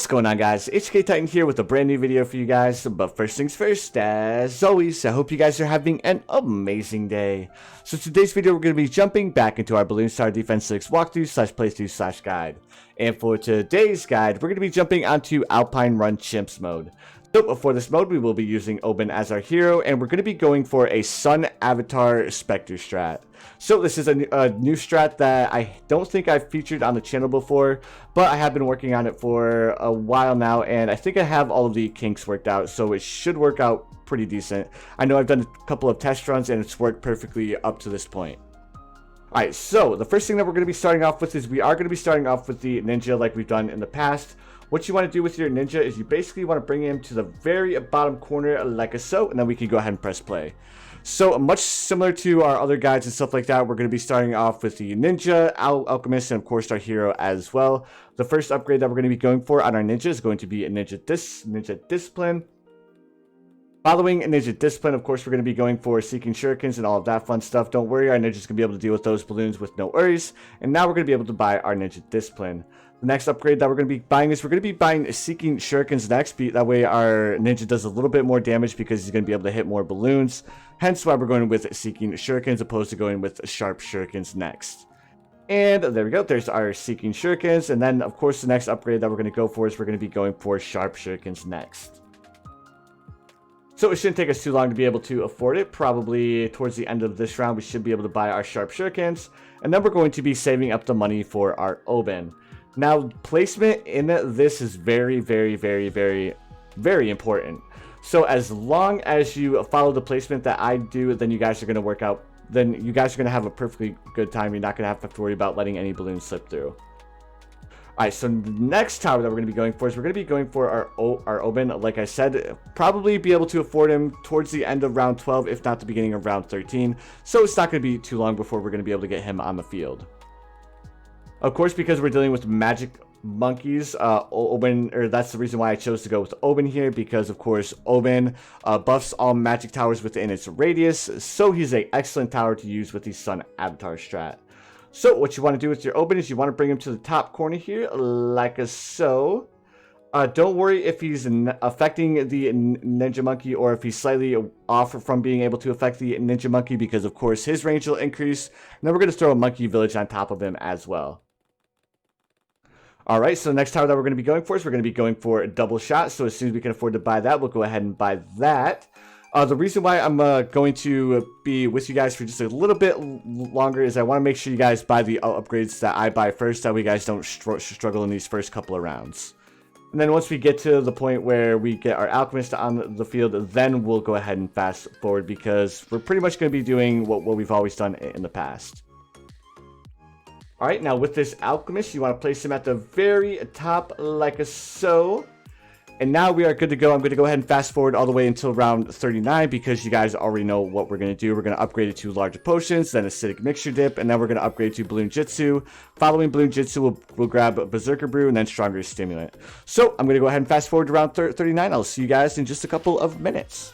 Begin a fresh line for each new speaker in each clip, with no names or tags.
What's going on, guys? HK Titan here with a brand new video for you guys. But first things first, as always, I hope you guys are having an amazing day. So today's video, we're going to be jumping back into our Balloon Star Defense 6 walkthrough / playthrough / guide. And for today's guide, we're going to be jumping onto Alpine Run Chimps mode. So for this mode, we will be using Oben as our hero, and we're going to be going for a Sun Avatar Spectre strat. So this is a new strat that I don't think I've featured on the channel before, but I have been working on it for a while now, and I think I have all of the kinks worked out, so it should work out pretty decent. I know I've done a couple of test runs, and it's worked perfectly up to this point. Alright, so the first thing that we're going to be starting off with is we are going to be starting off with the ninja like we've done in the past. What you want to do with your ninja is you basically want to bring him to the very bottom corner like so, and then we can go ahead and press play. So much similar to our other guides and stuff like that, we're going to be starting off with the ninja, alchemist, and of course our hero as well. The first upgrade that we're going to be going for on our ninja is going to be a ninja discipline. Following a ninja discipline, of course, we're going to be going for seeking shurikens and all of that fun stuff. Don't worry, our ninja's going to be able to deal with those balloons with no worries. And now we're going to be able to buy our ninja discipline. The next upgrade that we're going to be buying is we're going to be buying seeking shurikens next. That way our ninja does a little bit more damage because he's going to be able to hit more balloons. Hence why we're going with seeking shurikens opposed to going with sharp shurikens next. And there we go. There's our seeking shurikens. And then, of course, the next upgrade that we're going to go for is we're going to be going for sharp shurikens next. So it shouldn't take us too long to be able to afford it. Probably towards the end of this round, we should be able to buy our sharp shurikens. And then we're going to be saving up the money for our Oben. Now, placement in this is very important. So as long as you follow the placement that I do, then you guys are going to work out. Then you guys are going to have a perfectly good time. You're not going to have to worry about letting any balloons slip through. Alright, so the next tower that we're going to be going for is we're going to be going for our Oben. Like I said, probably be able to afford him towards the end of round 12, if not the beginning of round 13. So it's not going to be too long before we're going to be able to get him on the field. Of course, because we're dealing with magic monkeys, Oben, or that's the reason why I chose to go with Oben here, because of course Oben buffs all magic towers within its radius, so he's an excellent tower to use with the Sun Avatar strat. So what you want to do with your Oben is you want to bring him to the top corner here, like so. Don't worry if he's affecting the ninja monkey or if he's slightly off from being able to affect the ninja monkey, because of course his range will increase. And then we're going to throw a monkey village on top of him as well. Alright, so the next tower that we're going to be going for is we're going to be going for a double shot. So as soon as we can afford to buy that, we'll go ahead and buy that. The reason why I'm going to be with you guys for just a little bit longer is I want to make sure you guys buy the upgrades that I buy first. That way you guys don't struggle in these first couple of rounds. And then once we get to the point where we get our alchemist on the field, then we'll go ahead and fast forward, because we're pretty much going to be doing what we've always done in the past. Alright, now with this alchemist, you want to place him at the very top like so. And now we are good to go. I'm going to go ahead and fast forward all the way until round 39, because you guys already know what we're going to do. We're going to upgrade it to larger potions, then acidic mixture dip, and then we're going to upgrade to balloon jitsu. Following balloon jitsu, we'll grab berserker brew and then stronger stimulant. So I'm going to go ahead and fast forward to round 39. I'll see you guys in just a couple of minutes.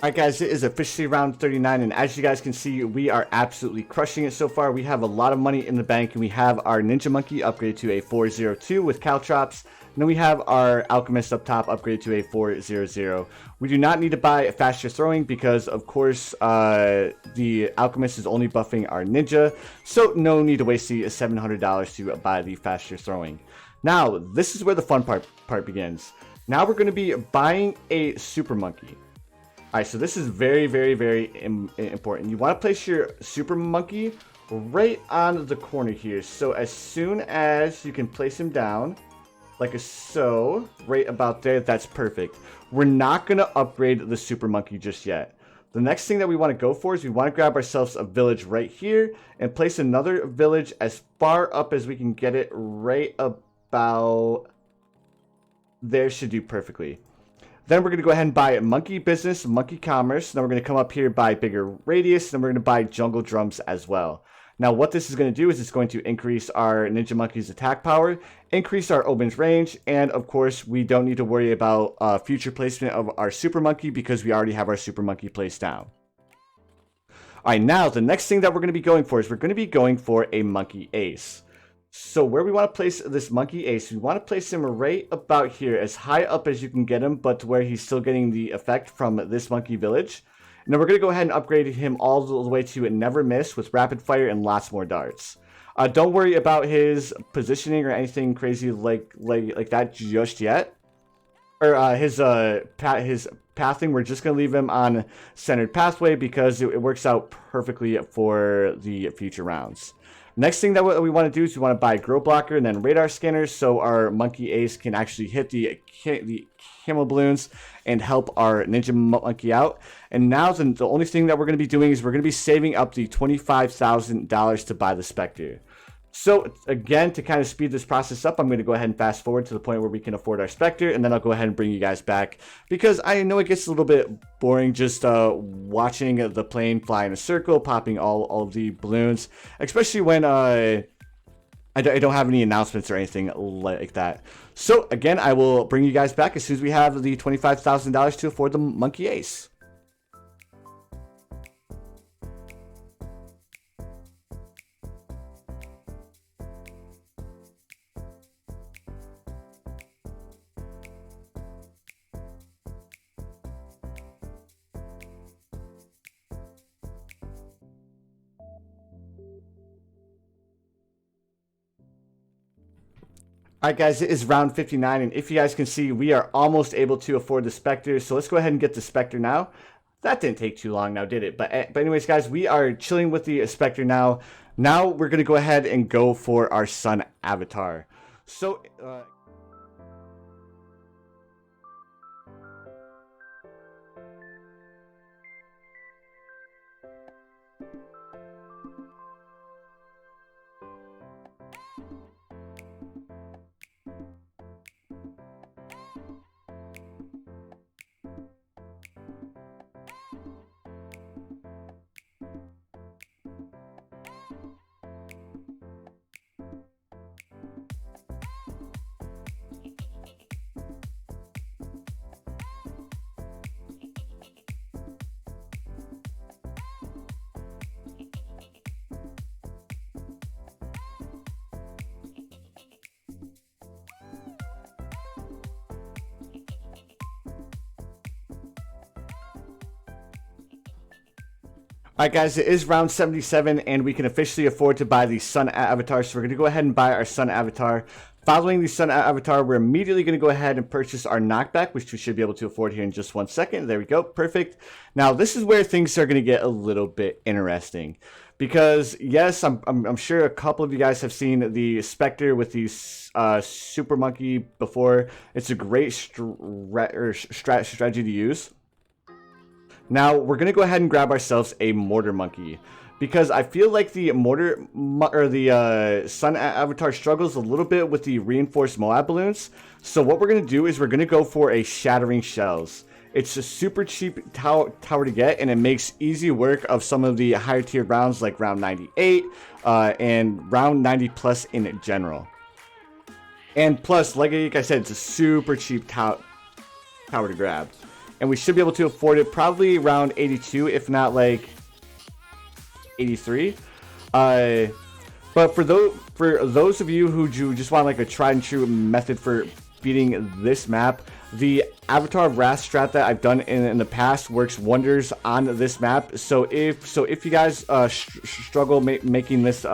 Alright guys, it is officially round 39, and as you guys can see, we are absolutely crushing it so far. We have a lot of money in the bank, and we have our ninja monkey upgraded to a 402 with caltrops, and then we have our alchemist up top upgraded to a 400. We do not need to buy faster throwing because of course the alchemist is only buffing our ninja, so no need to waste the $700 to buy the faster throwing. Now this is where the fun part begins. Now we're going to be buying a super monkey. Alright, so this is very important. You want to place your super monkey right on the corner here. So as soon as you can place him down, like so, right about there, that's perfect. We're not going to upgrade the super monkey just yet. The next thing that we want to go for is we want to grab ourselves a village right here and place another village as far up as we can get it. Right about there should do perfectly. Then we're going to go ahead and buy monkey business, monkey commerce. Then we're going to come up here, buy bigger radius. Then we're going to buy jungle drums as well. Now what this is going to do is it's going to increase our ninja monkey's attack power, increase our open's range, and of course we don't need to worry about future placement of our super monkey because we already have our super monkey placed down. Alright, now the next thing that we're going to be going for is we're going to be going for a monkey ace. So where we want to place this monkey ace, we want to place him right about here, as high up as you can get him, but to where he's still getting the effect from this monkey village. And then we're going to go ahead and upgrade him all the way to never miss with rapid fire and lots more darts. Don't worry about his positioning or anything crazy like that just yet. Or his pathing, we're just going to leave him on centered pathway because it works out perfectly for the future rounds. Next thing that we want to do is we want to buy grow blocker and then radar scanners so our monkey ace can actually hit the camo balloons and help our ninja monkey out. And now the only thing that we're going to be doing is we're going to be saving up the $25,000 to buy the spectre. So again, to kind of speed this process up, I'm going to go ahead and fast forward to the point where we can afford our spectre, and then I'll go ahead and bring you guys back because I know it gets a little bit boring just watching the plane fly in a circle, popping all of the balloons, especially when I don't have any announcements or anything like that. So again, I will bring you guys back as soon as we have the $25,000 to afford the monkey ace. Alright guys, it is round 59, and if you guys can see, we are almost able to afford the spectre, so let's go ahead and get the spectre now. That didn't take too long now, did it? But anyways guys, we are chilling with the spectre now. Now we're going to go ahead and go for our sun avatar. So, alright guys, it is round 77 and we can officially afford to buy the sun avatar, so we're going to go ahead and buy our sun avatar. Following the sun avatar, we're immediately going to go ahead and purchase our knockback, which we should be able to afford here in just 1 second. There we go, perfect. Now this is where things are going to get a little bit interesting. Because yes, I'm sure a couple of you guys have seen the spectre with the super monkey before. It's a great strategy to use. Now, we're going to go ahead and grab ourselves a mortar monkey, because I feel like the sun avatar struggles a little bit with the reinforced Moab balloons. So what we're going to do is we're going to go for a shattering shells. It's a super cheap tower to get, and it makes easy work of some of the higher tier rounds like round 98 and round 90 plus in general. And plus, like I said, it's a super cheap tower to grab. And we should be able to afford it probably around 82, if not like 83. But for those of you who just want like a tried and true method for beating this map, the Avatar of Wrath strat that I've done in the past works wonders on this map. So if you guys struggle making this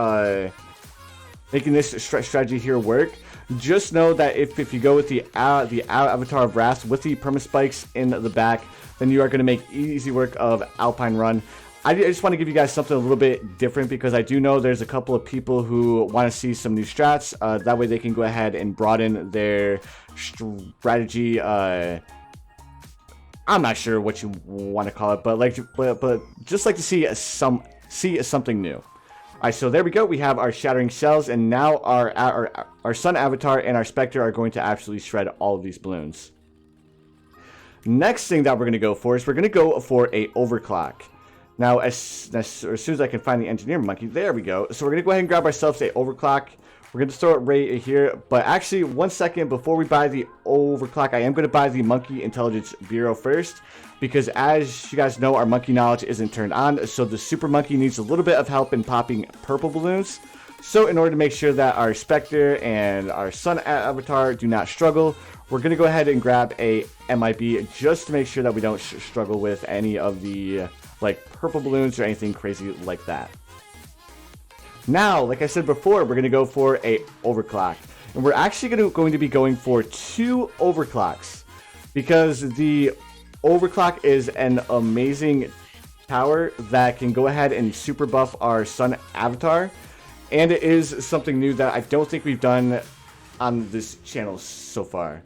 strategy here work, just know that if you go with the Avatar of Wrath with the perma spikes in the back, then you are going to make easy work of Alpine Run. I just want to give you guys something a little bit different, because I do know there's a couple of people who want to see some new strats. That way they can go ahead and broaden their strategy I'm not sure what you want to call it, but but just like to see something new. Alright, so there we go. We have our shattering shells, and now our sun avatar and our spectre are going to absolutely shred all of these balloons. Next thing that we're going to go for is we're going to go for a overclock. Now, as soon as I can find the engineer monkey, there we go. So we're going to go ahead and grab ourselves a overclock. We're going to throw it right here, but actually, 1 second before we buy the overclock, I am going to buy the Monkey Intelligence Bureau first, because as you guys know, our monkey knowledge isn't turned on, so the super monkey needs a little bit of help in popping purple balloons. So in order to make sure that our spectre and our sun avatar do not struggle, we're going to go ahead and grab a MIB just to make sure that we don't struggle with any of the like purple balloons or anything crazy like that. Now, like I said before, we're going to go for a overclock. And we're actually going to be going for 2 overclocks, because the overclock is an amazing power that can go ahead and super buff our sun avatar. And it is something new that I don't think we've done on this channel so far.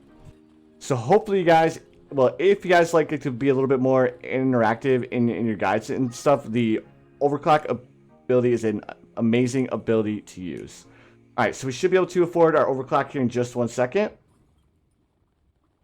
So hopefully you guys, well, if you guys like it to be a little bit more interactive in your guides and stuff, the overclock ability is an amazing ability to use. Alright, so we should be able to afford our overclock here in just 1 second.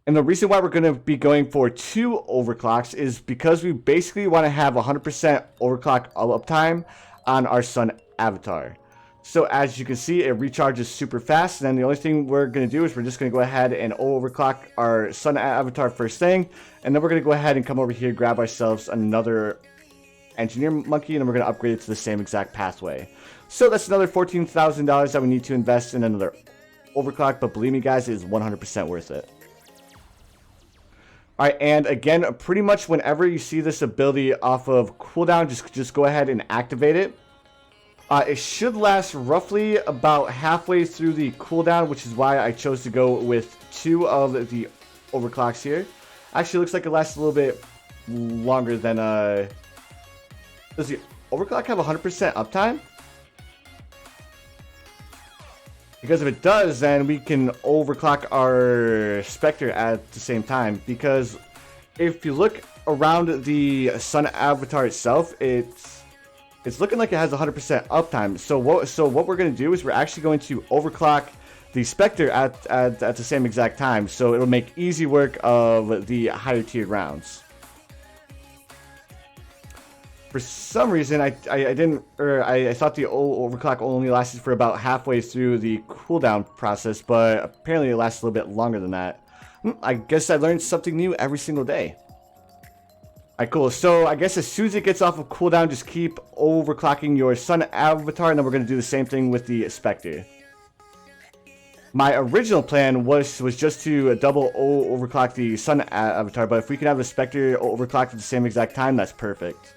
And the reason why we're going to be going for 2 overclocks is because we basically want to have 100% overclock uptime on our sun avatar. So as you can see, it recharges super fast, and then the only thing we're going to do is we're just going to go ahead and overclock our sun avatar first thing, and then we're going to go ahead and come over here, grab ourselves another engineer monkey, and then we're going to upgrade it to the same exact pathway. So that's another $14,000 that we need to invest in another overclock, but believe me guys, it is 100% worth it. Alright, and again, pretty much whenever you see this ability off of cooldown, just go ahead and activate it. It should last roughly about halfway through the cooldown, which is why I chose to go with 2 of the overclocks here. Actually, looks like it lasts a little bit longer than... Does the overclock have 100% uptime? Because if it does, then we can overclock our spectre at the same time. Because if you look around the sun avatar itself, it's looking like it has 100% uptime. So what we're going to do is we're actually going to overclock the spectre at the same exact time. So it'll make easy work of the higher tiered rounds. For some reason, I thought the overclock only lasted for about halfway through the cooldown process, but apparently it lasts a little bit longer than that. I guess I learned something new every single day. Alright, cool. So I guess as soon as it gets off of cooldown, just keep overclocking your sun avatar, and then we're going to do the same thing with the spectre. My original plan was just to double overclock the sun avatar, but if we can have the spectre overclocked at the same exact time, that's perfect.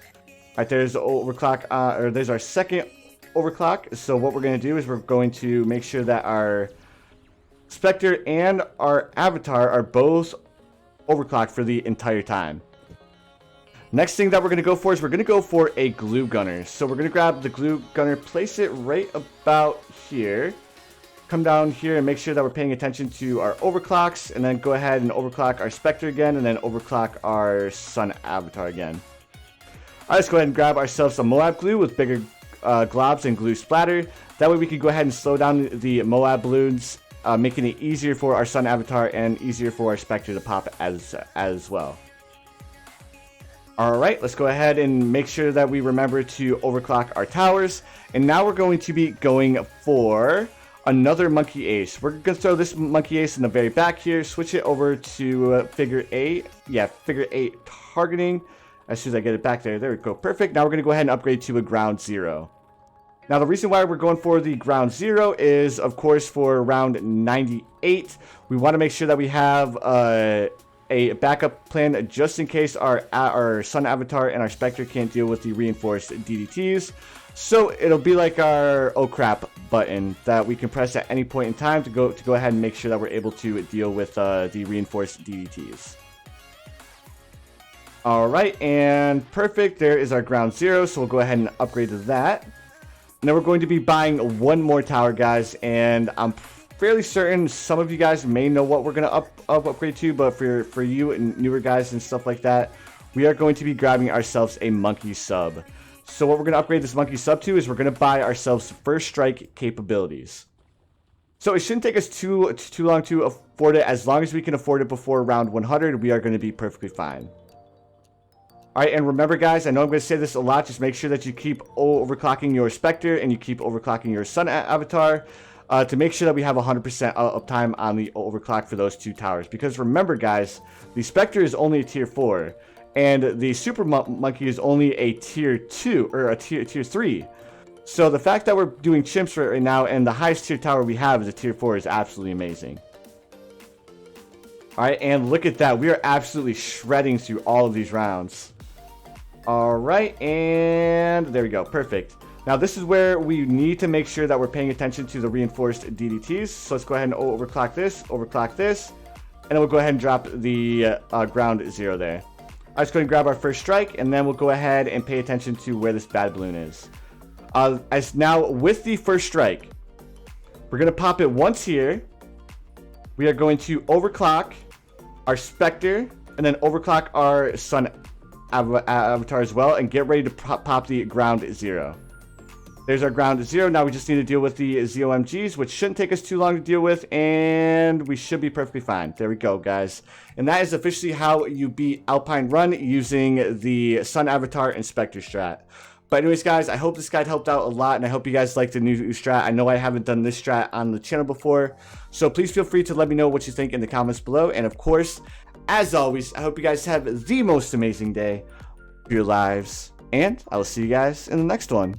Alright, there's the overclock, there's our second overclock. So what we're going to do is we're going to make sure that our spectre and our avatar are both overclocked for the entire time. Next thing that we're going to go for is we're going to go for a glue gunner. So we're going to grab the glue gunner, place it right about here. Come down here and make sure that we're paying attention to our overclocks, and then go ahead and overclock our spectre again, and then overclock our sun avatar again. Alright, let's go ahead and grab ourselves some Moab glue with bigger globs and glue splatter. That way we can go ahead and slow down the Moab balloons, making it easier for our sun avatar and easier for our spectre to pop as well. Alright, let's go ahead and make sure that we remember to overclock our towers. And now we're going to be going for another monkey ace. We're going to throw this monkey ace in the very back here, switch it over to figure 8. Yeah, figure 8 targeting. As soon as I get it back there, there we go, perfect. Now we're going to go ahead and upgrade to a ground 0. Now the reason why we're going for the ground 0 is, of course, for round 98. We want to make sure that we have a backup plan just in case our sun avatar and our spectre can't deal with the reinforced DDTs. So it'll be like our oh crap button that we can press at any point in time to go ahead and make sure that we're able to deal with the reinforced DDTs. Alright, and perfect, there is our ground 0, so we'll go ahead and upgrade to that. And then we're going to be buying one more tower, guys, and I'm fairly certain some of you guys may know what we're going to upgrade to, but for you and newer guys and stuff like that, we are going to be grabbing ourselves a monkey sub. So what we're going to upgrade this monkey sub to is we're going to buy ourselves first strike capabilities. So it shouldn't take us too long to afford it. As long as we can afford it before round 100, we are going to be perfectly fine. Alright, and remember guys, I know I'm going to say this a lot, just make sure that you keep overclocking your spectre and you keep overclocking your sun avatar to make sure that we have 100% uptime on the overclock for those two towers. Because remember guys, the spectre is only a tier 4 and the super monkey is only a tier 2 or a tier 3. So the fact that we're doing chimps right now and the highest tier tower we have is a tier 4 is absolutely amazing. Alright, and look at that. We are absolutely shredding through all of these rounds. Alright, and there we go. Perfect. Now this is where we need to make sure that we're paying attention to the reinforced DDTs. So let's go ahead and overclock this, and then we'll go ahead and drop the ground 0 there. Let's go ahead and grab our first strike, and then we'll go ahead and pay attention to where this bad balloon is. As now with the first strike, we're going to pop it once here. We are going to overclock our spectre, and then overclock our sun avatar as well, and get ready to pop the ground 0. There's our ground 0. Now we just need to deal with the ZOMGs, which shouldn't take us too long to deal with, and we should be perfectly fine. There we go, guys. And that is officially how you beat Alpine Run using the sun avatar and spectre strat. But anyways, guys, I hope this guide helped out a lot, and I hope you guys liked the new strat. I know I haven't done this strat on the channel before, so please feel free to let me know what you think in the comments below. And of course, as always, I hope you guys have the most amazing day of your lives, and I will see you guys in the next one.